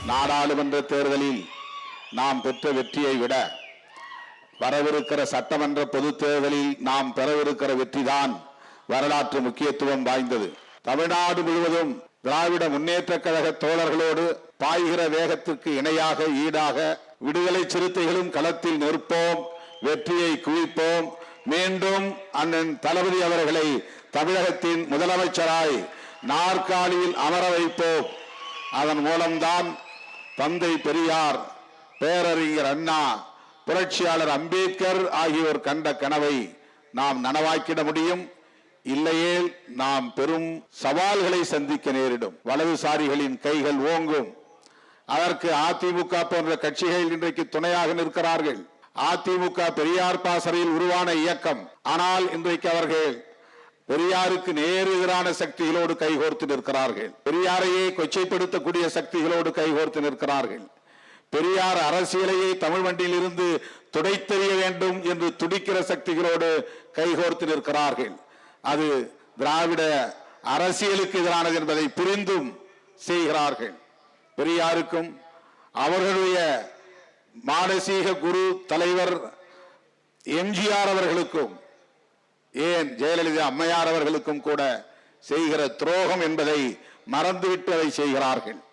நாடாளுமன்ற தேர்தலில் நாம் பெற்ற வெற்றியை விட வரவிருக்கிற சட்டமன்ற பொதுத் தேர்தலில் நாம் பெறவிருக்கிற வெற்றிதான் வரலாற்று முக்கியத்துவம் வாய்ந்தது. தமிழ்நாடு முழுவதும் திராவிட முன்னேற்ற கழக தோழர்களோடு பாய்கிற வேகத்திற்கு இணையாக ஈடாக விடுதலை சிறுத்தைகளும் களத்தில் நிற்போம், வெற்றியை குவிப்போம். மீண்டும் அண்ணன் தளபதி அவர்களை தமிழகத்தின் முதலமைச்சராய் நாற்காலியில் அமர வைப்போம். அதன் மூலம்தான் தந்தை பெரியார், பேரறிஞர் அண்ணா, புரட்சியாளர் அம்பேத்கர் ஆகியோர் கண்ட கனவை நாம் நனவாக்கிட முடியும். இல்லையேல் நாம் பெரும் சவால்களை சந்திக்க நேரிடும். வலதுசாரிகளின் கைகள் ஓங்கும். அதற்கு அதிமுக போன்ற கட்சிகள் இன்றைக்கு துணையாக நிற்கிறார்கள். அதிமுக பெரியார் பாசறையில் உருவான இயக்கம். ஆனால் இன்றைக்கு அவர்கள் பெரியாருக்கு நேர் எதிரான சக்திகளோடு கைகோர்த்து நிற்கிறார்கள். பெரியாரையே கொச்சைப்படுத்தக்கூடிய சக்திகளோடு கைகோர்த்து நிற்கிறார்கள். பெரியார் அரசியலையே தமிழ் மண்டியில் இருந்து துடைத்தெறிய வேண்டும் என்று துடிக்கிற சக்திகளோடு கைகோர்த்து நிற்கிறார்கள். அது திராவிட அரசியலுக்கு எதிரானது என்பதை புரிந்தும் செய்கிறார்கள். பெரியாருக்கும் அவர்களுடைய மானசீக குரு தலைவர் எம்ஜிஆர் அவர்களுக்கும், ஏன் ஜெயலலிதா அம்மையார் அவர்களுக்கும் கூட செய்கிற துரோகம் என்பதை மறந்துவிட்டு அதை செய்கிறார்கள்.